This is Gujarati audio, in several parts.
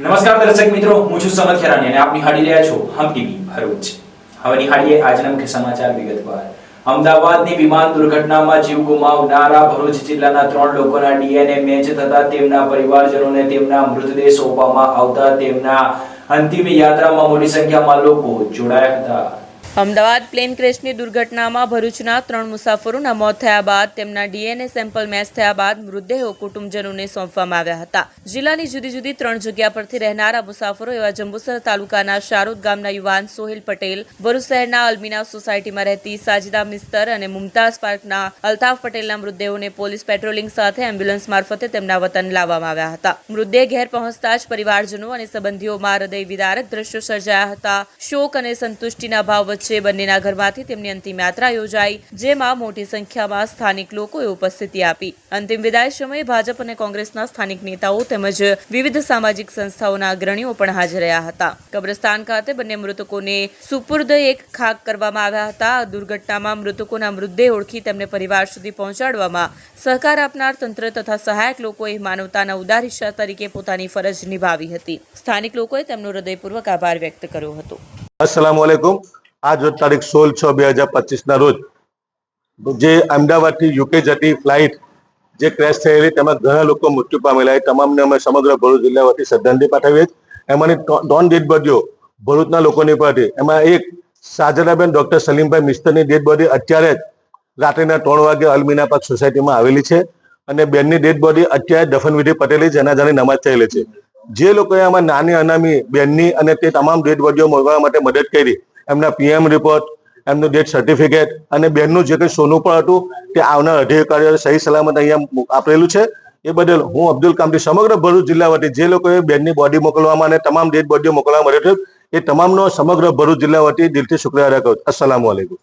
નમસ્કાર દર્શક મિત્રો, હું છું સમદ ખેરાની અને આપ નિહાળી રહ્યા છો હમ ટીવી ભરૂચ. હવે નિહાળીએ આજના મુખ્ય સમાચાર વિગતવાર. અમદાવાદની વિમાન દુર્ઘટનામાં જીવ ગુમાવનારા ભરૂચ જિલ્લાના 3 લોકોના ડીએનએ મેચ થતા તેમના પરિવારજનોને તેમના મૃતદેહ સોંપવામાં આવતા તેમના અંતિમ યાત્રામાં મોટી સંખ્યામાં લોકો જોડાયા હતા. અમદાવાદ પ્લેન ક્રેશની દુર્ઘટનામાં ભરૂચના 3 મુસાફરોના મોત થયા બાદ તેમના ડીએનએ સેમ્પલ મેચ થયા બાદ મૃતદેહો કુટુંબજનોને સોંપવામાં આવ્યા હતા. જિલ્લાની જુદી જુદી 3 જગ્યા પરથી રહેનારા મુસાફરો એવા જંબુસર તાલુકાના શારોદ ગામના યુવાન સોહિલ પટેલ, ભરૂચ શહેરના અલ્મીના સોસાયટીમાં રહેતી સાજિદા મિસ્તર અને મુમતાઝ પાર્કના અલ્તાફ પટેલના મૃતદેહોને પોલીસ પેટ્રોલિંગ સાથે એમ્બ્યુલન્સ મારફતે તેમના વતન લાવવામાં આવ્યા હતા. મૃતદેહ ઘેર પહોંચતા જ પરિવારજનો અને સંબંધીઓમાં હૃદય વિદારક દ્રશ્યો સર્જાયા હતા. શોક અને સંતુષ્ટિના ભાવ વચ્ચે બંનેના ઘરમાંથી તેમની અંતિમ યાત્રા યોજાઈ, જેમાં મોટી સંખ્યામાં સ્થાનિક લોકોએ ઉપસ્થિતિ આપી. અંતિમ વિદાય સમયે ભાજપ અને કોંગ્રેસના સ્થાનિક નેતાઓ તેમજ વિવિધ સામાજિક સંસ્થાઓના અગ્રણીઓ પણ હાજર રહ્યા હતા. કબ્રસ્તાન ખાતે બંને મૃતકોને સુપુર્દ એક ખાક કરવામાં આવ્યા હતા. દુર્ઘટનામાં મૃતકોના મૃતદેહ ઓળખી તેમને પરિવાર સુધી પહોંચાડવામાં સહકાર આપનાર તંત્ર તથા સહાયક લોકોએ માનવતાના ઉદાર હિસ્સા તરીકે પોતાની ફરજ નિભાવી હતી. સ્થાનિક લોકોએ તેમનો હૃદયપૂર્વક આભાર વ્યક્ત કર્યો હતો. अस्सलाम वालेकुम। आज रोज तारीख 16/6/2025 ના રોજ જે અમદાવાદથી યુકે જતી ફ્લાઇટ જે ક્રેશ થયેલી તેમાં ઘણા લોકો મૃત્યુ પામેલા, એ તમામને અમે સમગ્ર ભરૂચ જિલ્લા વતી શ્રદ્ધાંજલિ પાઠવીએ છીએ. એમાંની 3 ડેડ બોડીઓ ભરૂચના લોકોની પર હતી. એમાં એક સાજરાબેન ડોક્ટર સલીમભાઈ મિસ્તરની ડેડ બોડી અત્યારે જ રાત્રિના 3 વાગે અલ્મીના પાર્ક સોસાયટીમાં આવેલી છે અને બેનની ડેડ બોડી અત્યારે દફનવિધિ પટેલી જનાઝાની નમાજ થયેલી છે. જે લોકોએ આમાં નાની અનામી બેનની અને તે તમામ ડેડ બોડીઓ મળવા માટે મદદ કરી, એમના પીએમ રિપોર્ટ, એમનું ડેથ સર્ટિફિકેટ અને બેનનું જે કંઈ સોનું પણ હતું તે આવનાર અધિકારીઓએ સહી સલામત અહીંયા આપેલું છે. એ બદલ હું અબ્દુલ કામથી સમગ્ર ભરૂચ જિલ્લા વતી જે લોકોએ બેનની બોડી મોકલવામાં અને તમામ ડેડ બોડીઓ મોકલવામાં મદદ કરી એ તમામનો સમગ્ર ભરૂચ જિલ્લા વતી દિલથી શુક્રિયા અદા કરું. અસ્સલામુ અલૈકુમ.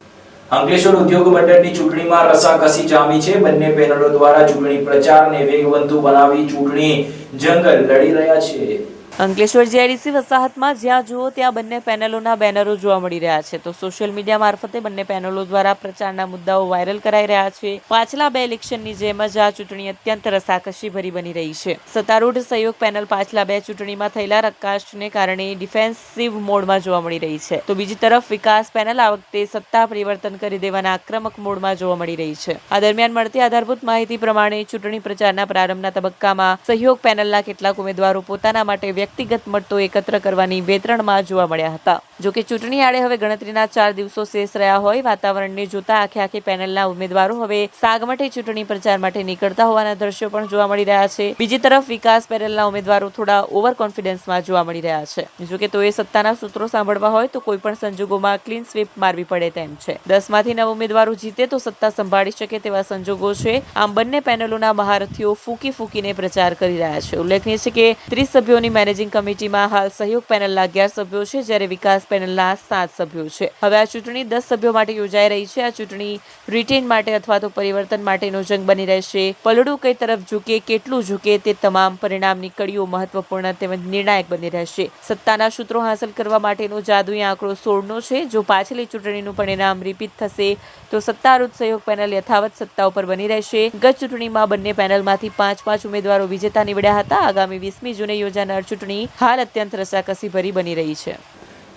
અંકલેશ્વર ઉદ્યોગ મંડળની ચૂંટણીમાં રસાકસી જામી છે. બંને પેનલો દ્વારા ચૂંટણી પ્રચારને વેગવંતુ બનાવી ચૂંટણી જંગ લડી રહ્યા છે. અંકલેશ્વર જીઆઈડીસી વસાહતમાં જ્યાં જુઓ ત્યાં બંને પેનલોના બેનરો જોવા મળી રહ્યા છે. તો સોશિયલ મીડિયા મારફતે બંને પેનલો દ્વારા પ્રચારના મુદ્દાઓ વાયરલ કરાઈ રહ્યા છે. પાછલા 2 ઇલેક્શનની જેમ જ આ ચૂંટણી અત્યંત રસાકસી ભરી બની રહી છે. સત્તારૂઢ સહયોગ પેનલ પાછલા 2 ચૂંટણીમાં થયેલા રક્કાશને કારણે ડિફેન્સિવ મોડમાં જોવા મળી રહી છે. તો બીજી તરફ વિકાસ પેનલ આ વખતે સત્તા પરિવર્તન કરી દેવાના આક્રમક મોડમાં જોવા મળી રહી છે. આ દરમિયાન મળતી આધારભૂત માહિતી પ્રમાણે ચૂંટણી પ્રચારના પ્રારંભના તબક્કામાં સહયોગ પેનલના કેટલાક ઉમેદવારો પોતાના માટે વ્યક્તિગત મતો એકત્ર કરવાની વેતરણમાં જોવા મળ્યા હતા. જોકે ચૂંટણી આડે હવે ગણતરીના 4 દિવસો શેષ રહ્યા હોય વાતાવરણને જોતા આખી પેનલના ઉમેદવારો હવે સાગમટે ચૂંટણી પ્રચાર માટે નીકળતા હોવાના દ્રશ્યો પણ જોવા મળી રહ્યા છે. બીજી તરફ વિકાસ પેનલના ઉમેદવારો થોડા ઓવર કોન્ફિડન્સમાં જોવા મળી રહ્યા છે. જોકે તો એ સત્તાના સૂત્રો સાંભળવા હોય તો કોઈ પણ સંજોગોમાં ક્લીન સ્વીપ મારવી પડે તેમ છે. 10 માંથી 9 ઉમેદવારો જીતે તો સત્તા સંભાળી શકે તેવા સંજોગો છે. આમ બંને પેનલોના મહારથીઓ ફૂંકીને પ્રચાર કરી રહ્યા છે. ઉલ્લેખનીય છે કે 30 સભ્યોની મેનેજિંગ કમિટીમાં હાલ સહયોગ પેનલના 11 સભ્યો છે, જ્યારે વિકાસ પેનલના 7 સભ્યો છે. હવે આ ચૂંટણી 10 સભ્યો માટે યોજાઈ રહી છે. આ ચૂંટણી રિટેન માટે અથવા તો પરિવર્તન માટેનો જંગ બની રહેશે. પલડું કઈ તરફ ઝૂકે, કેટલું ઝૂકે તે તમામ પરિણામની કડીઓ મહત્વપૂર્ણ તેમજ નિર્ણાયક બની રહેશે. સત્તાના સૂત્રો હાંસલ કરવા માટેનો જાદુઈ આંકડો 16નો છે. જો પાછલી ચૂંટણીનું પરિણામ રિપીટ થશે તો સત્તારૂઢ સહયોગ પેનલ યથાવત સત્તા ઉપર બની રહેશે. ગત ચૂંટણીમાં બંને પેનલમાંથી 5 ઉમેદવારો વિજેતા નીવડ્યા હતા. આગામી 20મી જૂને યોજાનાર ચૂંટણી હાલ અત્યંત રસાકસી ભરી બની રહી છે.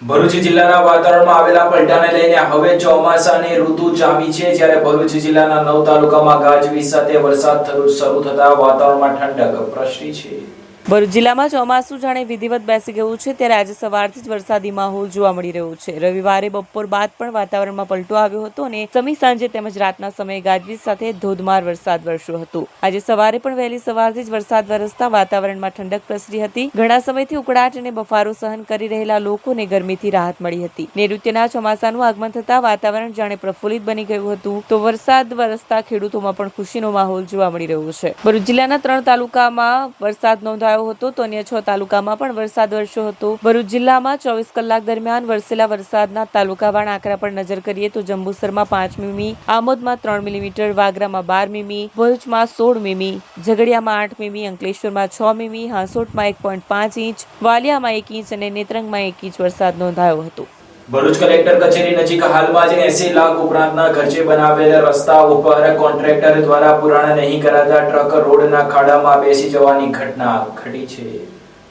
ભરૂચ જિલ્લાના વાતાવરણમાં આવેલા પલટાને લઈને હવે ચોમાસાની ઋતુ જામી છે. જ્યારે ભરૂચ જિલ્લાના 9 તાલુકામાં ગાજવીજ સાથે વરસાદ શરૂ થતા વાતાવરણમાં ઠંડક પ્રસરી છે. ભરૂચ જિલ્લામાં ચોમાસું જાણે વિધિવત બેસી ગયું છે. ત્યારે આજે સવારથી જ વરસાદી માહોલ જોવા મળી રહ્યો છે. રવિવારે બપોર બાદ પણ વાતાવરણમાં પલટો આવ્યો હતો અને સમી સાંજે તેમજ રાતના સમયે ગાજવીજ સાથે ધોધમાર વરસાદ વરસ્યો હતો. આજે સવારે પણ વહેલી સવારથી જ વરસાદ વરસતા વાતાવરણમાં ઠંડક પ્રસરી હતી. ઘણા સમયથી ઉકળાટ અને બફારો સહન કરી રહેલા લોકોને ગરમીથી રાહત મળી હતી. નૈઋત્યના ચોમાસાનું આગમન થતા વાતાવરણ જાણે પ્રફુલ્લિત બની ગયું હતું. તો વરસાદ વરસતા ખેડૂતોમાં પણ ખુશીનો માહોલ જોવા મળી રહ્યો છે. ભરૂચ જિલ્લાના 3 તાલુકામાં વરસાદ નોંધાયો હતો તો અન્ય 6 તાલુકામાં પણ વરસાદ વરસ્યો હતો. ભરૂચ જિલ્લામાં 24 કલાક દરમિયાન વરસેલા વરસાદના તાલુકાવાર આંકડા પર નજર કરીએ તો જંબુસરમાં 5 મીમી, આમોદમાં 3 મિલીમીટર, વાગરામાં 12 મીમી, ભરૂચમાં 16 મીમી, ઝઘડિયામાં 8 મીમી, અંકલેશ્વરમાં 6 મીમી, હાંસોટમાં 1.5 ઇંચ, વાલિયામાં 1 ઇંચ અને નેત્રંગમાં 1 ઇંચ વરસાદ નોંધાયો હતો. ભરૂચ કલેક્ટર કચેરી નજીક હાલમાં જ 80 લાખ ઉપરાંતના ખર્ચે બનાવેલા રસ્તા ઉપર કોન્ટ્રાક્ટર દ્વારા પુરાણ નહીં કરાતા ટ્રક રોડના ખાડામાં બેસી જવાની ઘટના ઘટી છે.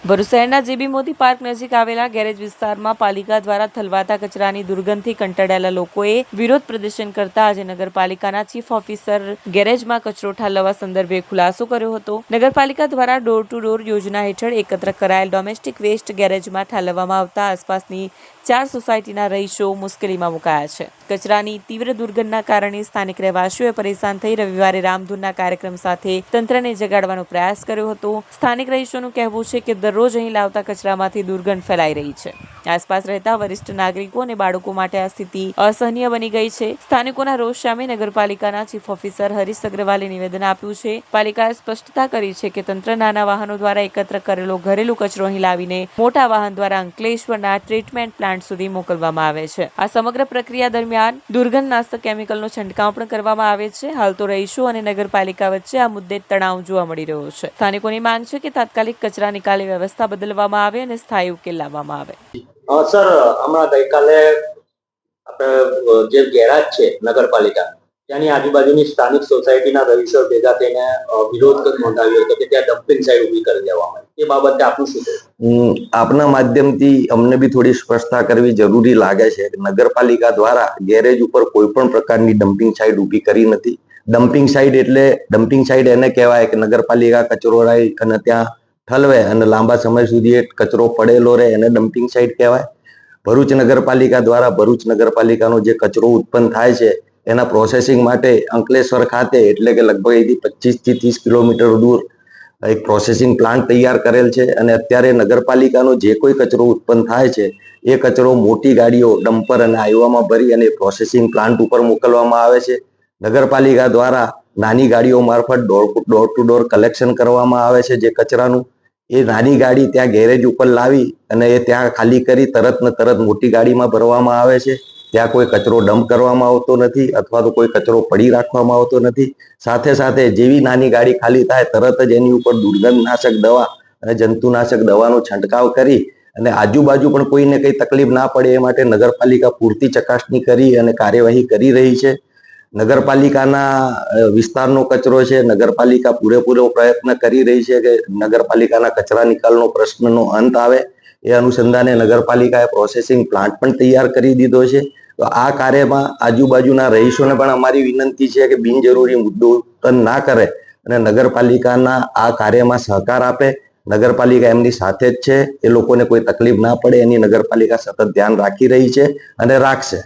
ભરૂચ શહેરના જેબી મોદી પાર્ક નજીક આવેલા ગેરેજ વિસ્તારમાં પાલિકા દ્વારા ઠલવાતા કચરાની દુર્ગંધથી કંટાળેલા લોકોએ વિરોધ પ્રદર્શન કરતા આજે નગરપાલિકાના ચીફ ઓફિસર ગેરેજમાં કચરો ઠાલવવા સંદર્ભે ખુલાસો કર્યો હતો. નગરપાલિકા દ્વારા ડોર ટુ ડોર યોજના હેઠળ એકત્ર કરાયેલ ડોમેસ્ટિક વેસ્ટ ગેરેજમાં ઠાલવવામાં આવતા આસપાસની 4 સોસાયટીના રહીશો મુશ્કેલીમાં મુકાયા છે. કચરાની તીવ્ર દુર્ગંધના કારણે સ્થાનિક રહેવાસીઓએ પરેશાન થઈ રવિવારે રામધૂનના કાર્યક્રમ સાથે તંત્રને જગાડવાનો પ્રયાસ કર્યો હતો. સ્થાનિક રહીશોનું કહેવું છે કે દરરોજ અહીં લાવતા કચરામાંથી દુર્ગંધ ફેલાઈ રહી છે. આસપાસ રહેતા વરિષ્ઠ નાગરિકો અને બાળકો માટે આ સ્થિતિ અસહનીય બની ગઈ છે. સ્થાનિકોના રોષ સામે નગરપાલિકાના ચીફ ઓફિસર હરીશ અગ્રવાલે નિવેદન આપ્યું છે. પાલિકાએ સ્પષ્ટતા કરી છે કે તંત્ર નાના વાહનો દ્વારા એકત્ર કરેલો ઘરેલું કચરો અહીં લાવીને મોટા વાહન દ્વારા અંકલેશ્વરના ટ્રીટમેન્ટ પ્લાન્ટ સુધી મોકલવામાં આવે છે. આ સમગ્ર પ્રક્રિયા દરમિયાન દુર્ગંધનાશક કેમિકલનો છંટકાવ પણ કરવામાં આવે છે. હાલ તો રહીશો અને નગરપાલિકા વચ્ચે આ મુદ્દે તણાવ જોવા મળી રહ્યો છે. સ્થાનિકોની માંગ છે કે તાત્કાલિક કચરા નિકાલની વ્યવસ્થા બદલવામાં આવે અને સ્થાયી ઉકેલ લાવવામાં આવે. સર, હમણાં ગઈકાલે આપણે જે ગેરાજ છે નગરપાલિકા ત્યાંની આજુબાજુની સ્થાનિક સોસાયટીના રહીશો ભેગા થઈને વિરોધ નોંધાવ્યો હતો કે ત્યાં ડમ્પિંગ સાઇટ ઊભી કરી દેવામાં આવે. એ બાબતે આપનું શું કહેવું? આપના માધ્યમથી અમને બી થોડી સ્પષ્ટતા કરવી જરૂરી લાગે છે કે નગરપાલિકા દ્વારા ગેરેજ ઉપર કોઈ પણ પ્રકારની ડમ્પિંગ સાઇટ ઊભી કરી નથી. ડમ્પિંગ સાઇટ એને કહેવાય કે નગરપાલિકા કચરો લાવી અને ત્યાં ઠલવે અને લાંબા સમય સુધી એ કચરો પડેલો રહે એને ડમ્પિંગ સાઇટ કહેવાય. ભરૂચ નગરપાલિકા દ્વારા ભરૂચ નગરપાલિકાનો જે કચરો ઉત્પન્ન થાય છે એના પ્રોસેસિંગ માટે અંકલેશ્વર ખાતે એટલે કે લગભગ અહીંથી 25 થી 30 કિલોમીટર દૂર એક પ્રોસેસિંગ પ્લાન્ટ તૈયાર કરેલ છે. અને અત્યારે નગરપાલિકાનો જે કોઈ કચરો ઉત્પન્ન થાય છે એ કચરો મોટી ગાડીઓ ડમ્પર અને આઈવામાં ભરી અને પ્રોસેસિંગ પ્લાન્ટ ઉપર મોકલવામાં આવે છે. નગરપાલિકા દ્વારા નાની ગાડીઓ મારફત ડોર ટુ ડોર કલેક્શન કરવામાં આવે છે. જે કચરાનું એ નાની ગાડી ત્યાં ગેરેજ ઉપર લાવી અને એ ત્યાં ખાલી કરી તરત ને તરત મોટી ગાડીમાં ભરવામાં આવે છે. ત્યાં કોઈ કચરો ડમ્પ કરવામાં આવતો નથી અથવા તો કોઈ કચરો પડી રાખવામાં આવતો નથી. સાથે સાથે જેવી નાની ગાડી ખાલી થાય તરત જ એની ઉપર દુર્ગંધનાશક દવા અને જંતુનાશક દવાનો છંટકાવ કરી અને આજુબાજુ પણ કોઈને કંઈ તકલીફ ના પડે એ માટે નગરપાલિકા પૂરતી ચકાસણી કરી અને કાર્યવાહી કરી રહી છે. નગરપાલિકાના વિસ્તારનો કચરો છે. નગરપાલિકા પૂરેપૂરો પ્રયત્ન કરી રહી છે કે નગરપાલિકાના કચરા નિકાલનો પ્રશ્નનો અંત આવે. એ અનુસંધાને નગરપાલિકાએ પ્રોસેસિંગ પ્લાન્ટ પણ તૈયાર કરી દીધો છે. તો આ કાર્યમાં આજુબાજુના રહીશોને પણ અમારી વિનંતી છે કે બિનજરૂરી મુદ્દો ઉત્પન્ન ના કરે અને નગરપાલિકાના આ કાર્યમાં સહકાર આપે. નગરપાલિકા એમની સાથે જ છે. એ લોકોને કોઈ તકલીફ ના પડે એની નગરપાલિકા સતત ધ્યાન રાખી રહી છે અને રાખશે.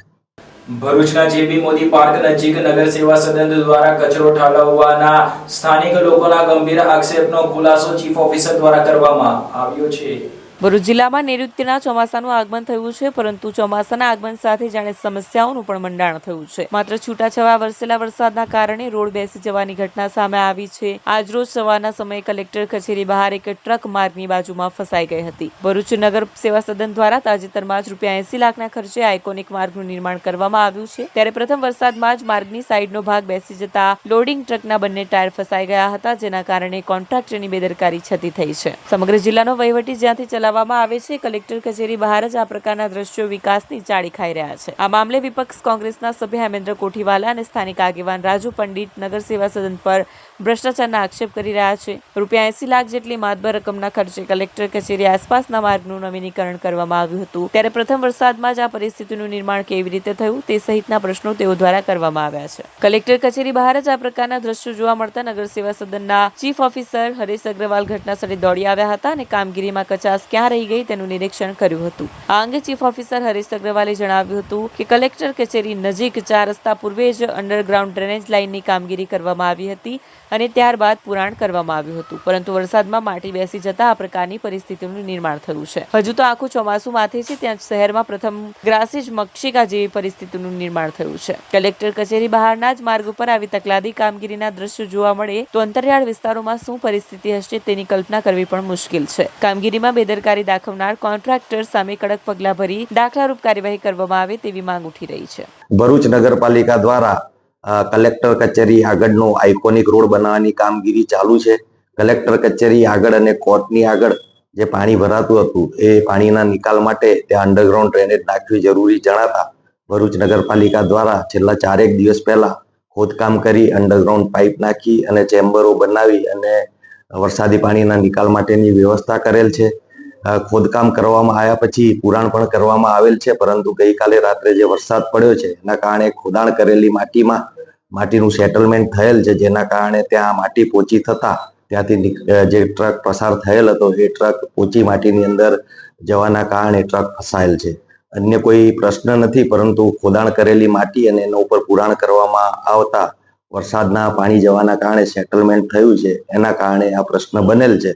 ભરૂચના જેબી મોદી પાર્ક નજીક નગર સેવા સદન દ્વારા કચરો ઠાલવવાના સ્થાનિક લોકોના ગંભીર આક્ષેપનો ખુલાસો ચીફ ઓફિસર દ્વારા કરવામાં આવ્યો છે. ભરૂચ જિલ્લામાં નૈઋત્યના ચોમાસાનું આગમન થયું છે, પરંતુ ચોમાસાના આગમન સાથે જાણે સમસ્યાઓનું પણ મંડાણ થયું છે. માત્ર છૂટાછવાયા વરસેલા વરસાદના કારણે રોડ બેસી જવાની ઘટના સામે આવી છે. આજરોજ સવારના સમયે કલેક્ટર કચેરી બહાર એક ટ્રક માર્ગની બાજુમાં ફસાઈ ગઈ હતી. ભરૂચ નગર સેવા સદન દ્વારા તાજેતરમાં જ ₹80 લાખના ખર્ચે આઇકોનિક માર્ગનું નિર્માણ કરવામાં આવ્યું છે. ત્યારે પ્રથમ વરસાદમાં જ માર્ગની સાઈડનો ભાગ બેસી જતા લોડિંગ ટ્રકના બંને ટાયર ફસાઈ ગયા હતા, જેના કારણે કોન્ટ્રાક્ટરની બેદરકારી છતી થઈ છે. સમગ્ર જિલ્લાનો વહીવટી જ્યાંથી ચલાવવામાં આવે છે, કલેક્ટર કચેરી બહાર જ આ પ્રકારના દ્રશ્યો વિકાસની ચાળી ખાઈ રહ્યા છે. આ મામલે વિપક્ષ કોંગ્રેસના સભ્ય હેમેન્દ્ર કોઠીવાલા અને સ્થાનિક આગેવાન રાજુ પંડિત નગર સેવા સદન પર ભ્રષ્ટાચારના આક્ષેપ કરી રહ્યા છે. ₹80 લાખ જેટલી માતબર રકમના ખર્ચે કલેક્ટર કચેરી આસપાસના માર્ગનું નવીનીકરણ કરવામાં આવ્યું હતું. ત્યારે પ્રથમ વરસાદમાં જ આ પરિસ્થિતિનું નિર્માણ કેવી રીતે થયું તે સહિતના પ્રશ્નો તેઓ દ્વારા કરવામાં આવ્યા છે. કલેક્ટર કચેરી બહાર જ આ પ્રકારના દ્રશ્યો જોવા મળતા નગર સેવા સદનના ચીફ ઓફિસર હરીશ અગ્રવાલ ઘટનાસ્થળે દોડી આવ્યા હતા અને કામગીરીમાં કચાસ ક્યાં રહી ગઈ તેનું નિરીક્ષણ કર્યું હતું. આ અંગે ચીફ ઓફિસર હરીશ અગ્રવાલે જણાવ્યું હતું કે કલેક્ટર કચેરી નજીક 4 રસ્તા પૂર્વે જ અંડરગ્રાઉન્ડ ડ્રેનેજ લાઇનની કામગીરી કરવામાં આવી હતી અને ત્યારબાદ પુરાણ કરવામાં આવ્યું હતું, પરંતુ વરસાદમાં માટી બેસી જતા આ પ્રકારની પરિસ્થિતિનું નિર્માણ થયું છે. હજુ તો આખું ચોમાસું માથે છે, ત્યાં શહેરમાં પ્રથમ ગ્રાસિજ મક્ષિકા જેવી પરિસ્થિતિનું નિર્માણ થયું છે. કલેક્ટર કચેરી બહારના જ માર્ગ ઉપર આવી તકલાદી કામગીરીના દ્રશ્યો જોવા મળે તો અંતરિયાળ વિસ્તારોમાં શું પરિસ્થિતિ હશે તેની કલ્પના કરવી પણ મુશ્કેલ છે. કામગીરીમાં બેદરકારી દાખવનાર કોન્ટ્રાક્ટર સામે કડક પગલાં ભરી દાખલારૂપ કાર્યવાહી કરવામાં આવે તેવી માંગ ઉઠી રહી છે. ભરૂચ નગરપાલિકા દ્વારા કલેક્ટર કચેરી આગળનો આઇકોનિક રોડ બનાવવાની કામગીરી ચાલુ છે. કલેક્ટર કચેરી આગળ અને કોર્ટની આગળ જે પાણી ભરાતું હતું એ પાણીના નિકાલ માટે ત્યાં અંડરગ્રાઉન્ડ ડ્રેનેજ નાખવી જરૂરી જણાતા ભરૂચ નગરપાલિકા દ્વારા છેલ્લા 4 દિવસ પહેલા ખોદકામ કરી અંડરગ્રાઉન્ડ પાઇપ નાખી અને ચેમ્બરો બનાવી અને વરસાદી પાણીના નિકાલ માટેની વ્યવસ્થા કરેલ છે. ખોદકામ કરવામાં આવ્યા પછી પુરાણ પણ કરવામાં આવેલ છે, પરંતુ ગઈકાલે રાત્રે જે વરસાદ પડ્યો છે એના કારણે ખોદાણ કરેલી માટીનું સેટલમેન્ટ થયેલ છે, જેના કારણે ત્યાં માટી પોચી થતા ત્યાંથી જે ટ્રક પસાર થયેલ હતો એ ટ્રક પોચી માટીની અંદર જવાના કારણે ટ્રક ફસાયેલ છે. અન્ય કોઈ પ્રશ્ન નથી, પરંતુ ખોદાણ કરેલી માટી અને એના ઉપર પુરાણ કરવામાં આવતા વરસાદના પાણી જવાના કારણે સેટલમેન્ટ થયું છે, એના કારણે આ પ્રશ્ન બનેલ છે.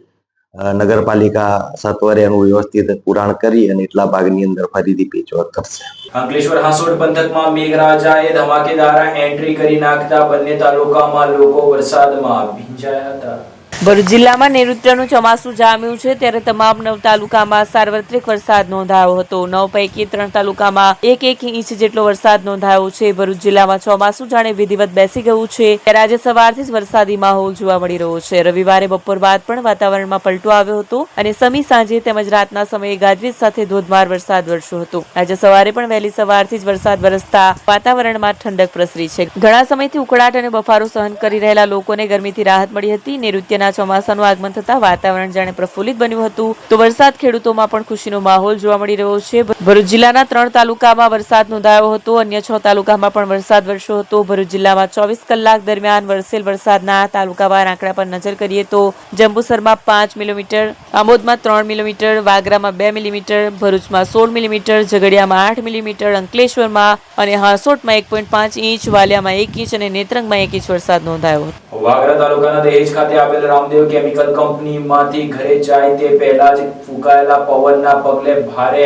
નગરપાલિકા સત્વરે એનું વ્યવસ્થિત પુરાણ કરી અને એટલા ભાગની અંદર ફરીથી પેચવર્ક કરશે. અંકલેશ્વર હાંસોડ પંથકમાં મેઘરાજાએ ધમાકેદાર એન્ટ્રી કરી નાખતા બંને તાલુકામાં લોકો વરસાદમાં ભીંજાયા હતા. ભરૂચ જિલ્લામાં નૈઋત્યનું ચોમાસું જામ્યું છે, ત્યારે તમામ 9 તાલુકામાં સાર્વત્રિક વરસાદ નોંધાયો હતો. 9 પૈકી 3 તાલુકામાં 1 ઇંચ જેટલો વરસાદ નોંધાયો છે. ભરૂચ જિલ્લામાં ચોમાસું જાણે વિધિવત બેસી ગયું છે, ત્યારે આજે સવારથી જ વરસાદી માહોલ જોવા મળી રહ્યો છે. રવિવારે બપોર બાદ પણ વાતાવરણમાં પલટો આવ્યો હતો અને સમી સાંજે તેમજ રાતના સમયે ગાજવીજ સાથે ધોધમાર વરસાદ વરસ્યો હતો. આજે સવારે પણ વહેલી સવારથી જ વરસાદ વરસતા વાતાવરણમાં ઠંડક પ્રસરી છે. ઘણા સમયથી ઉકળાટ અને બફારો સહન કરી રહેલા લોકોને ગરમીથી રાહત મળી હતી. નૈઋત્યના ચોમાસાનું આગમન થતા વાતાવરણ જાણે પ્રફુલ્લિત બન્યું હતું, તો વરસાદ ખેડૂતોમાં પણ ખુશીનો માહોલ જોવા મળી રહ્યો છે. ભરૂચ જિલ્લાના 3 તાલુકામાં વરસાદ નોંધાયો હતો, અન્ય 6 તાલુકામાં પણ વરસાદ વરસ્યો હતો. ભરૂચ જિલ્લામાં 24 કલાક દરમિયાન વરસેલ વરસાદના તાલુકાવાર આંકડા પર નજર કરીએ તો જંબુસરમાં 5 મિલીમીટર, આમોદમાં 3 મિલીમીટર, વાગરામાં 2 મિલીમીટર, ભરૂચમાં 16 મિલીમીટર, ઝઘડિયામાં 8 મિલીમીટર, અંકલેશ્વરમાં અને હાંસોટમાં 1.5 ઇંચ, વાલિયામાં 1 ઇંચ અને નેત્રંગમાં 1 ઇંચ વરસાદ નોંધાયો હતો. વાગરા તાલુકાના દહેજ ખાતે આવેલ રામદેવ કેમિકલ કંપનીમાંથી ઘરે જાય તે પહેલા જ ફૂંકાયેલા પવનના પગલે ભારે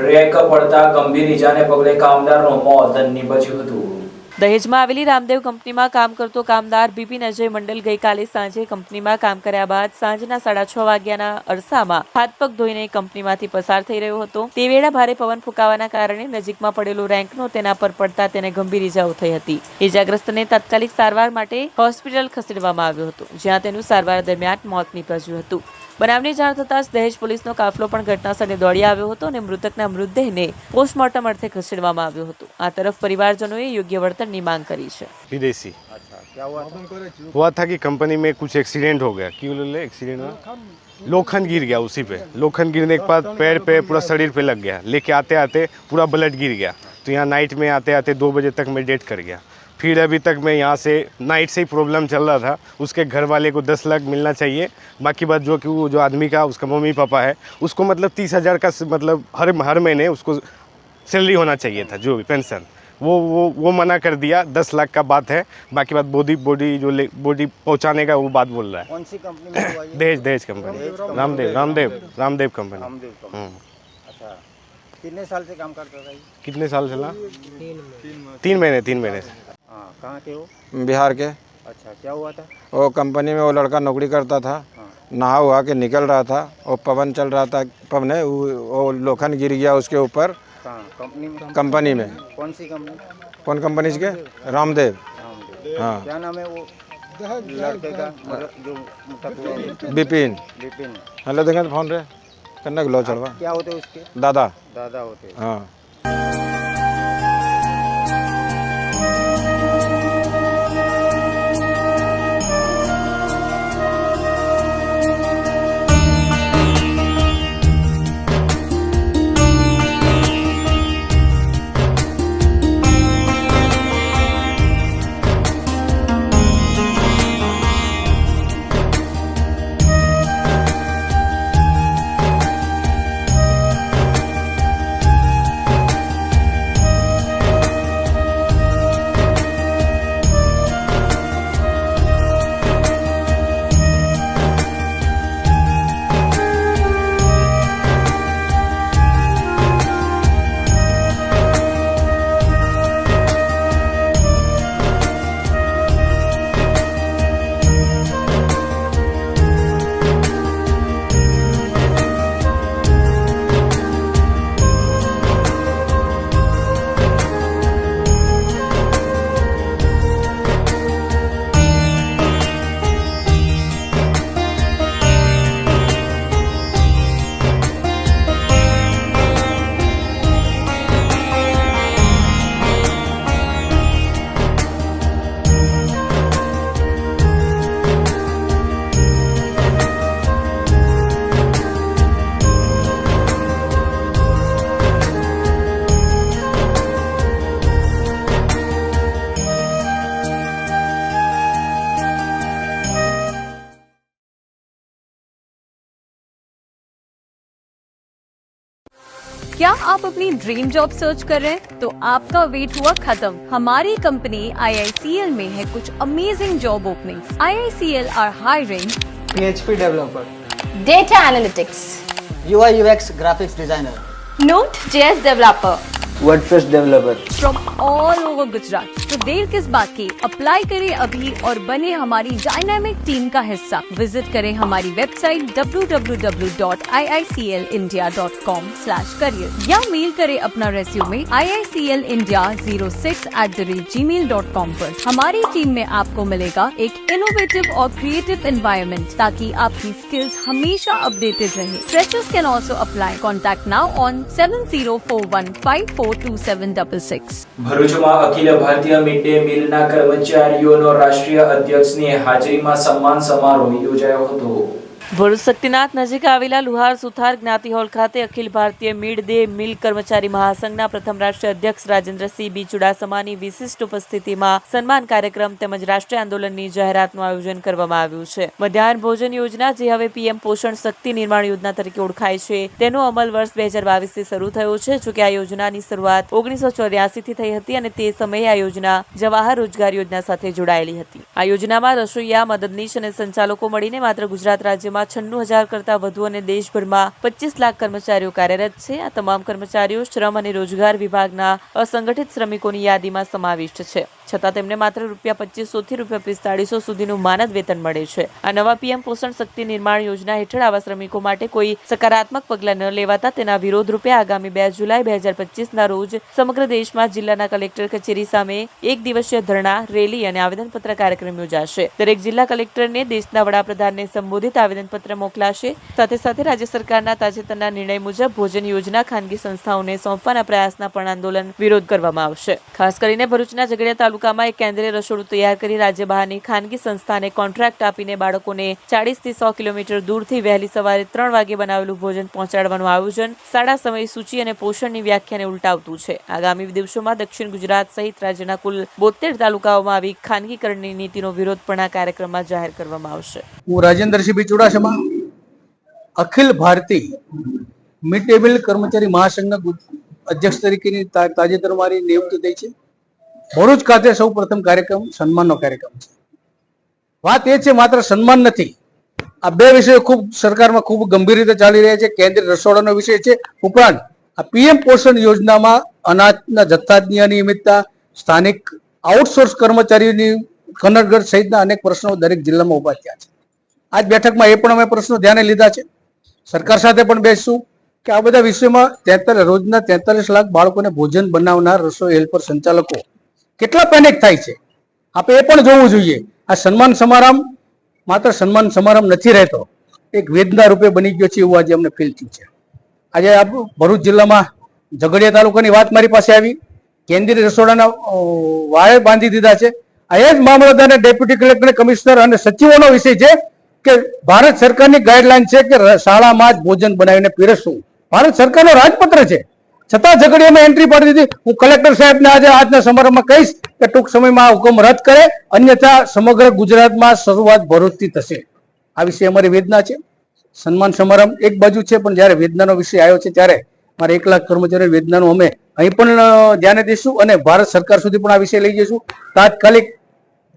રેક પડતા ગંભીર ઈજાને પગલે કામદારનું મોત નીપજ્યું હતું. દહેજમાં આવેલી રામદેવ કંપનીમાં કામ કરતો કામદાર બિપિન અજય મંડલ ગઈકાલે સાંજે કંપનીમાં કામ કર્યા બાદ સાંજના 6:30 વાગ્યાના અરસામાં હાથ પગ ધોઈને કંપનીમાંથી પસાર થઈ રહ્યો હતો. તે વેળા ભારે પવન ફૂંકાવાના કારણે નજીકમાં પડેલો રેન્કનો તેના પર પડતા તેને ગંભીર ઈજાઓ થઈ હતી. ઈજાગ્રસ્તને તાત્કાલિક સારવાર માટે હોસ્પિટલ ખસેડવામાં આવ્યો હતો, જ્યાં તેનું સારવાર દરમિયાન મોત નીપજ્યું હતું. બનાવની જાણ થતાં જ દહેજ પોલીસનો કાફલો પણ ઘટનાસ્થળે દોડી આવ્યો હતો અને મૃતકના મૃતદેહને પોસ્ટમોર્ટમ અર્થે ખસેડવામાં આવ્યો હતો. આ તરફ પરિવારજનોએ યોગ્ય વળતરની માંગ કરી છે. विदेशी हुआ था कि कंपनी में कुछ एक्सीडेंट हो गया. क्यों बोले एक्सीडेंट हुआ? लोखंड गिर गया उसी पे. लोखंड गिरने के बाद पैर पे पूरा शरीर पे लग गया. लेके आते आते पूरा ब्लड गिर गया. तो यहाँ नाइट में आते आते 2 बजे तक मैं डेथ कर गया. फिर अभी तक मैं यहाँ से नाइट से ही प्रॉब्लम चल रहा था. उसके घर वाले को 10 लाख मिलना चाहिए. बाकी बात जो कि वो जो आदमी का उसका मम्मी पापा है उसको मतलब 30,000 का मतलब हर महीने उसको सैलरी होना चाहिए था, जो भी पेंशन. वो मना कर दिया. 10 लाख का बात है. बाकी बात बॉडी जो बॉडी पहुँचाने का वो बात बोल रहा है. कौन सी कंपनी में हुआ ये? दहेज कंपनी रामदेव कंपनी. अच्छा, कितने साल से काम करता था ये? कितने साल चला? 3 महीने से. हाँ, कहाँ के हो? बिहार के. अच्छा, क्या हुआ था? वो कंपनी में वो लड़का नौकरी करता था. हाँ. नहा हुआ के निकल रहा था और पवन चल रहा था. पवन है वो लोखंड गिर गया उसके ऊपर. कहाँ? कंपनी में? कंपनी में. कौन सी कंपनी? कौन कंपनी के? रामदेव. रामदेव. हाँ. क्या नाम है वो लड़के का जो मृतक हुआ? बिपिन. विपिन. हेलो देखें फोन रे करना लो चढ़वा. क्या होते उसके? दादा. दादा होते. हाँ. क्या आप अपनी ड्रीम जॉब सर्च कर रहे हैं? तो आपका वेट हुआ खत्म। हमारी कंपनी IICL में है कुछ amazing job openings. IICL are hiring PHP developer, data analytics, UI UX graphics designer, Node.js developer WordPress developer. From all over Gujarat. तो देर किस बात की, अप्लाई करें अभी और बने हमारी डायनामिक टीम का हिस्सा। विजिट करें हमारी वेबसाइट www.iiclindia.com/career या मेल करें अपना रेज्यूमे iiclindia06@gmail.com पर। हमारी टीम में आपको मिलेगा एक इनोवेटिव और क्रिएटिव एनवायरनमेंट ताकि आपकी स्किल्स हमेशा अपडेटेड रहे। Freshers can also apply. Contact now on 7041542766। ભરૂચમાં અખિલ ભારતીય મિડ ડે મીલના કર્મચારીઓનો રાષ્ટ્રીય અધ્યક્ષની હાજરીમાં સન્માન સમારોહ યોજાયો હતો। ભરૂચ શક્તિનાથ નજીક આવેલા લુહાર સુથાર જ્ઞાતિ હોલ ખાતે Akhil Bharatiya mid day meal કર્મચારી મહાસંઘના પ્રથમ રાષ્ટ્રીય અધ્યક્ષ રાજેન્દ્રસિંહ બી ચુડાસમાની વિશિષ્ટ ઉપસ્થિતિમાં સન્માન કાર્યક્રમ તેમજ રાષ્ટ્રીય આંદોલનની જાહેરાતનું આયોજન કરવામાં આવ્યું છે। મધ્યાહન ભોજન યોજના, જે હવે PM પોષણ શક્તિ નિર્માણ યોજના તરીકે ઓળખાય છે, તેનો અમલ વર્ષ 2022 થી શરૂ થયો છે। જો કે આ યોજનાની શરૂઆત 1984 થી થઈ હતી અને તે સમયે આ યોજના જવાહર રોજગાર યોજના સાથે જોડાયેલી હતી। આ યોજનામાં રસોઈયા, મદદનીશ અને સંચાલકો મળીને માત્ર ગુજરાત રાજ્યમાં 96,000 કરતા વધુ અને દેશભરમાં 25 લાખ કર્મચારીઓ કાર્યરત છે। આ તમામ કર્મચારીઓ શ્રમ અને રોજગાર વિભાગના અસંગઠિત શ્રમિકોની યાદીમાં સમાવિષ્ટ છે, છતાં તેમને માત્ર ₹2500 થી ₹4500 સુધીનું માનદ વેતન મળે છે। આ નવા PM પોષણ શક્તિ નિર્માણ યોજના હેઠળ આવા શ્રમિકો માટે કોઈ સકારાત્મક પગલાં ન લેવાતા તેના વિરોધ રૂપે આગામી 2 જુલાઈ 2025 રોજ સમગ્ર દેશમાં જિલ્લાના કલેક્ટર કચેરી સામે એક દિવસીય ધરણા, રેલી અને આવેદનપત્ર કાર્યક્રમ યોજાશે। દરેક જિલ્લા કલેક્ટરને દેશના વડાપ્રધાનને સંબોધિત આવેદનપત્ર મોકલાશે। સાથે સાથે રાજ્ય સરકારના તાજેતરના નિર્ણય મુજબ ભોજન યોજના ખાનગી સંસ્થાઓને સોંપવાના પ્રયાસના પણ આંદોલન વિરોધ કરવામાં આવશે। ખાસ કરીને ભરૂચના ઝઘડિયા તાલુકામાં એક કેન્દ્રીય રસોડું તૈયાર કરી રાજ્ય બહારની ખાનગી સંસ્થાને કોન્ટ્રાક્ટ આપીને બાળકોને 40 થી 100 કિલોમીટર દૂરથી વહેલી સવારે 3 વાગે બનાવેલું ભોજન પહોંચાડવાનું આયોજન શાળા સમય સૂચિ અને પોષણની વ્યાખ્યાને ઉલટાવતું છે। આગામી દિવસોમાં દક્ષિણ ગુજરાત સહિત રાજ્યના કુલ 72 તાલુકાઓમાં આવી ખાનગીકરણની નીતિનો વિરોધ પણ આ કાર્યક્રમમાં જાહેર કરવામાં આવશે। હું રાજેન્દ્રસિંહ બી Chudasama Akhil Bharatiya mid day meal કર્મચારી મહાસંઘના અધ્યક્ષ તરીકેની તાજેતરમાં મારી નિયુક્તિ થઈ છે। ભરૂચ ખાતે સૌ પ્રથમ કાર્યક્રમ સન્માનનો કાર્યક્રમ છે। વાત એ છે માત્ર સન્માન નથી, આ બે વિષયો ખૂબ સરકારમાં ખૂબ ગંભીર રીતે ચાલી રહ્યા છે। કેન્દ્રીય રસોડાનો વિષય છે, ઉપરાંત આ PM પોષણ યોજનામાં અનાજના જથ્થાની અનિયમિતતા, સ્થાનિક આઉટસોર્સ કર્મચારીઓની કનડગત સહિતના અનેક પ્રશ્નો દરેક જિલ્લામાં ઉભા થયા છે। આજ બેઠકમાં એ પણ અમે પ્રશ્નો ધ્યાને લીધા છે। સરકાર સાથે પણ બેસશું કે આ બધા વિષયોમાં રોજના 43 લાખ બાળકોને ભોજન બનાવનાર રસોઈ હેલ્પર સંચાલકો કેટલા પેનિક થાય છે, આપણે એ પણ જોવું જોઈએ। આ સન્માન સમારંભ માત્ર સન્માન સમારંભ નથી રહેતો, એક વેદના રૂપે બની ગયો છે એવું આજે અમને ફીલ થયું છે। આજે ભરૂચ જિલ્લામાં ઝઘડિયા તાલુકાની વાત મારી પાસે આવી, કેન્દ્રીય રસોડાના વાયર બાંધી દીધા છે। આ જ મામલતદાર, ડેપ્યુટી કલેક્ટર, કમિશનર અને સચિવોનો વિષય છે કે ભારત સરકારની ગાઈડલાઈન છે કે શાળામાં જ ભોજન બનાવીને પીરસવું, ભારત સરકારનો રાજપત્ર છે, છતાં ઝઘડિયામાં એન્ટ્રી પાડી દીધી। હું કલેક્ટર સાહેબને આજના સમારંભમાં કહીશ કે ટૂંક સમયમાં આ હુકમ રદ કરે, અન્યથા સમગ્ર ગુજરાતમાં શરૂઆત ભરૂચથી થશે। આ વિશે અમારી વેદના છે। સન્માન સમારંભ એક બાજુ છે, પણ જ્યારે વેદનાનો વિષય આવ્યો છે ત્યારે મારે 1 લાખ કર્મચારીઓ વેદનાનું અમે અહીં પણ ધ્યાને દઈશું અને ભારત સરકાર સુધી પણ આ વિષય લઈ જઈશું। તાત્કાલિક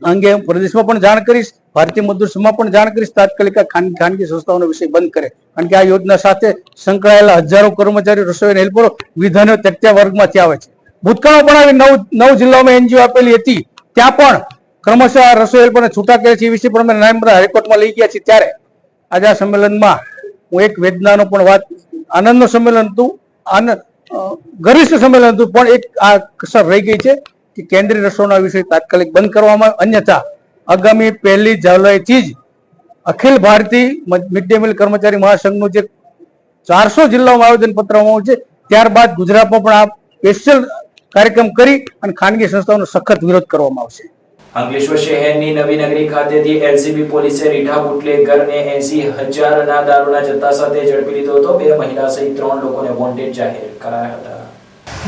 અંગે હું પ્રદેશમાં પણ જાણ કરીશ, ભારતીય મજદૂર સંઘમાં પણ જાણ કરીશ, તાત્કાલિક ખાનગી સંસ્થાઓનો વિષય બંધ કરે, કારણ કે આ યોજના સાથે સંકળાયેલા હજારો કર્મચારીઓ, રસોઈ હેલ્પરો વિધાનો તકત્યા વર્ગમાંથી આવે છે। ભૂતકાળમાં પણ આવી 9 જિલ્લાઓમાં NGO આપેલી હતી, ત્યાં પણ ક્રમશઃ આ રસોઈ હેલ્પરને છૂટા કરે છે એ વિશે પણ અમે નાયબ હાઈકોર્ટમાં લઈ ગયા છીએ। ત્યારે આજે આ સંમેલનમાં હું એક વેદનાનો પણ વાત, આનંદનો સંમેલન હતું, ગરિષ્ઠ સંમેલન હતું, પણ એક આ કસર રહી ગઈ છે કે કેન્દ્રીય રસોડા વિષય તાત્કાલિક બંધ કરવામાં આવે, અન્યથા આગામી 1 જુલાઈથી જ Akhil Bharatiya mid day meal કર્મચારી મહાસંઘનું જે 400 જિલ્લાઓમાં આવેદનપત્ર આવ્યું છે, ત્યારબાદ ગુજરાતમાં પણ આ સ્પેશિયલ કાર્યક્રમ કરી અને ખાનગી સંસ્થાઓનો સખત વિરોધ કરવામાં આવશે। અંકલેશ્વર શહેરની નવી નગરી ખાતેથી LCB પોલીસે રીઢા બુટલેગરને 80,000ના દારૂના જથ્થા સાથે ઝડપી લીધો હતો। 2 મહિલા સહિત 3 લોકોને વોન્ટેડ જાહેર કરાયા હતા।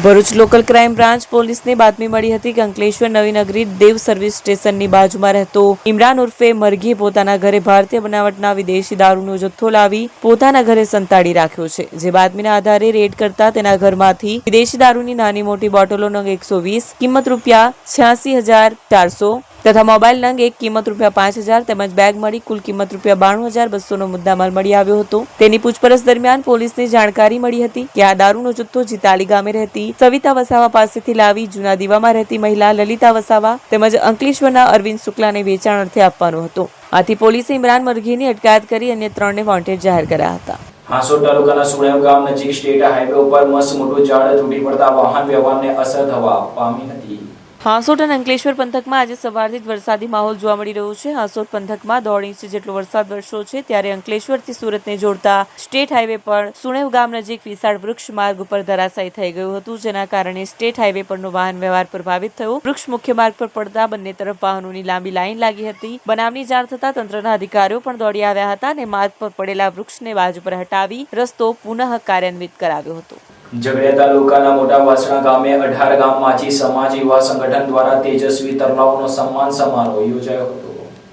ભરૂચ લોકલ ક્રાઇમ બ્રાન્ચ પોલીસને બાતમી મળી હતી કે અંકલેશ્વર નવી નગરી દેવ સર્વિસ સ્ટેશનની બાજુમાં રહેતો ઇમરાન ઉર્ફે મરઘીએ પોતાના ઘરે ભારતીય બનાવટના વિદેશી દારૂનો જથ્થો લાવી પોતાના ઘરે સંતાડી રાખ્યો છે, જે બાતમીના આધારે રેડ કરતા તેના ઘરમાંથી વિદેશી દારૂની નાની મોટી બોટલો નંગ 120 કિંમત રૂપિયા 86,400 તથા મોબાઈલ નંગ એક કિંમત રૂપિયા 5,000 તેમજ બેગ મળી કુલ કિંમત રૂપિયા 92,200 નો મુદ્દામાલ મળી આવ્યો હતો। તેની પૂછપરછ દરમિયાન પોલીસને જાણકારી મળી હતી કે આ દારૂનો જથ્થો જીતાલી ગામે રહેતી સવિતા વસાવા પાસેથી લાવી જૂના દીવામાં રહેતી મહિલા લલિતા વસાવા તેમજ અંકલેશ્વરના અરવિંદ શુક્લાને વેચાણ અર્થે આપવાનો હતો। આથી પોલીસે ઇમરાન મરઘીની અટકાયત કરી અન્ય 3ને વોન્ટેડ જાહેર કર્યા હતા। હાંસોટ તાલુકાના સુણેવ ગામ નજીક સ્ટેટ હાઈવે ઉપર મસ્ત મોટું ઝાડ તૂટી પડતા વાહન વ્યવહારને અસર થવા પામી હતી। હાંસોટ અને અંકલેશ્વર પંથકમાં આજે સવારથી જ વરસાદી માહોલ જોવા મળી રહ્યો છે। હાંસોટ પંથકમાં 1.5 ઇંચ જેટલો વરસાદ વરસ્યો છે, ત્યારે અંકલેશ્વરથી સુરતને જોડતા સ્ટેટ હાઈવે પર સુણેવ ગામ નજીક વિશાળ વૃક્ષ માર્ગ ઉપર ધરાશાયી થઈ ગયું હતું, જેના કારણે સ્ટેટ હાઈવે પરનો વાહન વ્યવહાર પ્રભાવિત થયો। વૃક્ષ મુખ્ય માર્ગ પર પડતા બંને તરફ વાહનોની લાંબી લાઈન લાગી હતી। બનાવની જાણ થતા તંત્રના અધિકારીઓ પણ દોડી આવ્યા હતા અને માર્ગ પર પડેલા વૃક્ષને બાજુ પર હટાવી રસ્તો પુનઃ કાર્યાન્વિત કરાવ્યો હતો। ઝઘડિયા તાલુકાના મોટા વાસણા ગામે 18 ગામ માછી સમાજ યુવા સંગઠન દ્વારા તેજસ્વી તરલાઓનો સન્માન સમારોહ યોજાયો હતો।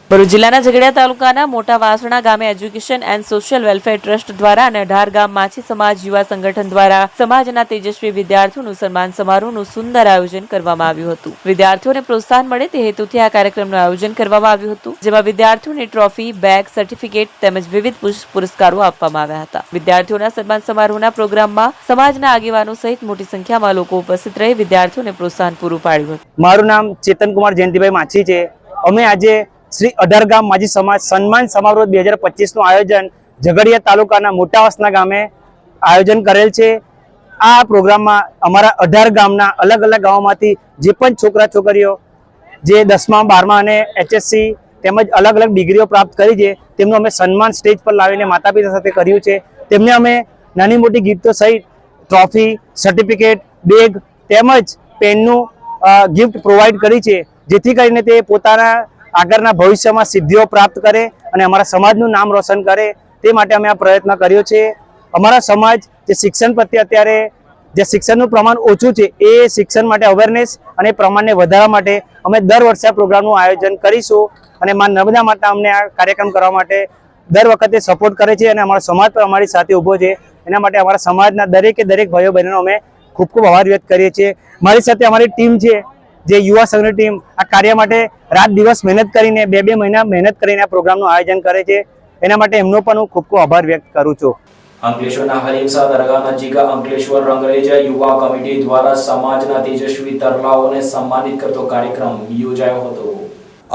ભરૂચ જિલ્લાના ઝઘડિયા તાલુકાના મોટા વાસણા ગામે education and social welfare trust દ્વારા અને 18 ગામ માછી સમાજ યુવા સંગઠન દ્વારા સમાજના તેજસ્વી વિદ્યાર્થીઓનું સન્માન સમારોહનું સુંદર આયોજન કરવામાં આવ્યું હતું। વિદ્યાર્થીઓને પ્રોત્સાહન મળે તે હેતુથી આ કાર્યક્રમનું આયોજન કરવામાં આવ્યું હતું, જેમાં વિદ્યાર્થીઓને ટ્રોફી, બેગ, સર્ટિફિકેટ તેમજ વિવિધ પુરસ્કારો આપવામાં આવ્યા હતા। વિદ્યાર્થીઓના સન્માન સમારોહના પ્રોગ્રામમાં સમાજના આગેવાનો સહિત મોટી સંખ્યામાં લોકો ઉપસ્થિત રહી વિદ્યાર્થીઓને પ્રોત્સાહન પૂરું પાડ્યું હતું। મારું નામ ચેતનકુમાર જયંતિભાઈ માછી છે। અમે આજે શ્રી 18 ગામ માજી સમાજ સન્માન સમારોહ 2025 નું આયોજન ઝઘડિયા તાલુકાના મોટા વાસણા ગામે આયોજન કરેલ છે। આ પ્રોગ્રામમાં અમારા 18 ગામના અલગ અલગ ગામોમાંથી જે પણ છોકરા છોકરીઓ જે 10મા 12મા અને HSC તેમજ અલગ અલગ ડિગ્રીઓ પ્રાપ્ત કરી છે તેમનું અમે સન્માન સ્ટેજ પર લાવીને માતા પિતા સાથે કર્યું છે। તેમને અમે નાની મોટી ગિફ્ટો સહિત ટ્રોફી, સર્ટિફિકેટ, બેગ તેમજ પેનનું ગિફ્ટ પ્રોવાઈડ કરી છે, જેથી કરીને તે પોતાના આગળના ભવિષ્યમાં સિદ્ધિઓ પ્રાપ્ત કરે અને અમારા સમાજનું નામ રોશન કરે તે માટે અમે આ પ્રયત્ન કર્યો છે। અમારા સમાજ જે શિક્ષણ પ્રત્યે અત્યારે જે શિક્ષણનું પ્રમાણ ઓછું છે એ શિક્ષણ માટે અવેરનેસ અને પ્રમાણને વધારવા માટે અમે દર વર્ષે આ પ્રોગ્રામનું આયોજન કરીશું અને માં નર્મદા માતા અમને આ કાર્યક્રમ કરવા માટે દર વખતે સપોર્ટ કરે છે અને અમારો સમાજ પણ અમારી સાથે ઊભો છે। એના માટે અમારા સમાજના દરેકે દરેક ભાઈઓ બહેનો અમે ખૂબ ખૂબ આભાર વ્યક્ત કરીએ છીએ। મારી સાથે અમારી ટીમ છે જે યુવા સંઘની ટીમ આ કાર્ય માટે રાત દિવસ મહેનત કરીને 2 મહિના મહેનત કરીને આ પ્રોગ્રામનું આયોજન કરે છે। એના માટે એમનો પણ હું ખૂબ ખૂબ આભાર વ્યક્ત કરું છું। અંકલેશ્વરના હલીમસા દરગાહ નજીક અંકલેશ્વર રંગરેજ યુવા કમિટી દ્વારા સમાજના તેજસ્વી તરલાઓને સન્માનિત કરતો કાર્યક્રમ યોજાયો હતો।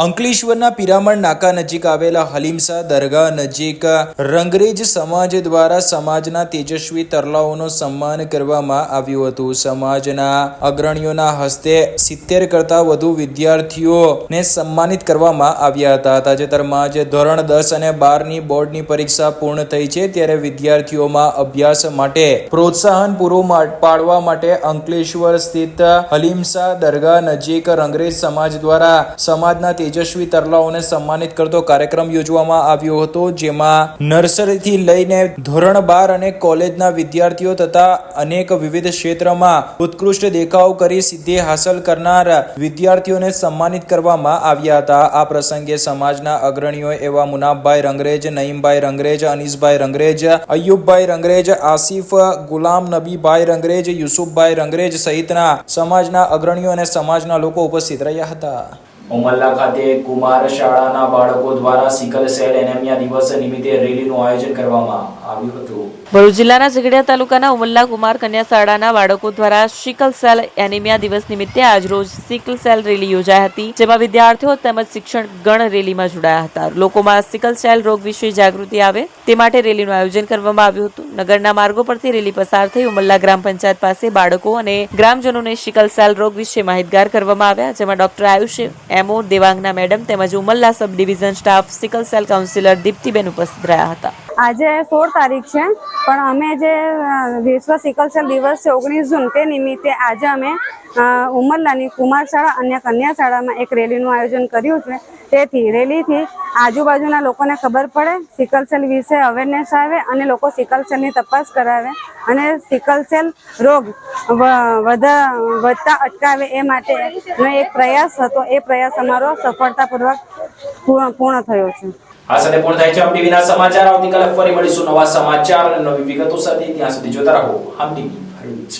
અંકલેશ્વરના પિરામણ નાકા નજીક આવેલા હલીમસા દરગાહ નજીક રંગરેજ સમાજ દ્વારા સમાજના તેજસ્વી તરલાઓનું સન્માન કરવામાં આવ્યું હતું। સમાજના અગ્રણીઓના હસ્તે 70 કરતા વધુ વિદ્યાર્થીઓને સન્માનિત કરવામાં આવ્યા હતા। તાજેતરમાં જ ધોરણ 10 અને 12ની બોર્ડની પરીક્ષા પૂર્ણ થઈ છે, ત્યારે વિદ્યાર્થીઓમાં અભ્યાસ માટે પ્રોત્સાહન પૂરું પાડવા માટે અંકલેશ્વર સ્થિત હલીમસા દરગાહ નજીક રંગરેજ સમાજ દ્વારા સમાજના તેજસ્વી તરલાઓને સન્માનિત કરતો કાર્યક્રમ યોજવામાં આવ્યો હતો, જેમાં નર્સરીથી લઈને ધોરણ 12 અને કોલેજના વિદ્યાર્થીઓ તથા અનેક વિવિધ ક્ષેત્રમાં ઉત્કૃષ્ટ દેખાવ કરી સિદ્ધિ હાંસલ કરનાર વિદ્યાર્થીઓને સન્માનિત કરવામાં આવ્યા હતા। આ પ્રસંગે સમાજના અગ્રણીઓ એવા મુનાફભાઈ રંગરેજ, નઈમભાઈ રંગરેજ, અનીસભાઈ રંગરેજ, અયુબભાઈ રંગરેજ, આસિફ, ગુલામ નબીભાઈ રંગરેજ, યુસુફભાઈ રંગરેજ સહિતના સમાજના અગ્રણીઓ અને સમાજના લોકો ઉપસ્થિત રહ્યા હતા। ઉમલ્લા ખાતે કુમાર શાળાના બાળકો દ્વારા સિકલ સેલ એનેમિયા દિવસ નિમિત્તે રેલીનું આયોજન કરવામાં આવ્યું હતું। ભરૂચ જિલ્લાના ઝઘડિયા તાલુકાના ઉમલ્લા કુમાર કન્યા શાળાના બાળકો દ્વારા સિકલ સેલ એનિમિયા દિવસ નિમિત્તે આજરોજ સિકલ સેલ રેલી યોજાઈ હતી, જેમાં વિદ્યાર્થીઓ તેમજ શિક્ષણ ગણ રેલીમાં જોડાયા હતા। લોકોમાં સિકલ સેલ રોગ વિશે જાગૃતિ આવે તે માટે રેલીનું આયોજન કરવામાં આવ્યું હતું। નગરના માર્ગો પરથી રેલી પસાર થઈ ઉમલ્લા ગ્રામ પંચાયત પાસે બાળકો અને ગ્રામજનોને સિકલ સેલ રોગ વિશે માહિતગાર કરવામાં આવ્યા, જેમાં doctor Ayush MO, Devangana madam તેમજ Umalla sub division staff, sickle cell counsellor Diptiben ઉપસ્થિત રહ્યા હતા। આજે 16 તારીખ છે, પણ અમે જે વિશ્વ સિકલ સેલ દિવસ છે 19 જૂન તે નિમિત્તે આજે અમે ઉમરલાની કુમાર શાળા અને કન્યા શાળામાં એક રેલીનું આયોજન કર્યું છે। તેથી રેલીથી આજુબાજુના લોકોને ખબર પડે, સિકલ સેલ વિશે અવેરનેસ આવે અને લોકો સિકલ સેલની તપાસ કરાવે અને સિકલ સેલ રોગ વધતા અટકાવે એ માટેનો એક પ્રયાસ હતો. એ પ્રયાસ અમારો સફળતાપૂર્વક પૂર્ણ થયો છે. આ સાથે પૂર્ણ થાય છે હમ ટીવીના સમાચાર. આવતીકાલે ફરી મળીશું નવા સમાચાર અને નવી વિગતો સાથે. ત્યાં સુધી જોતા રહો હમ ટીવી ભરૂચ.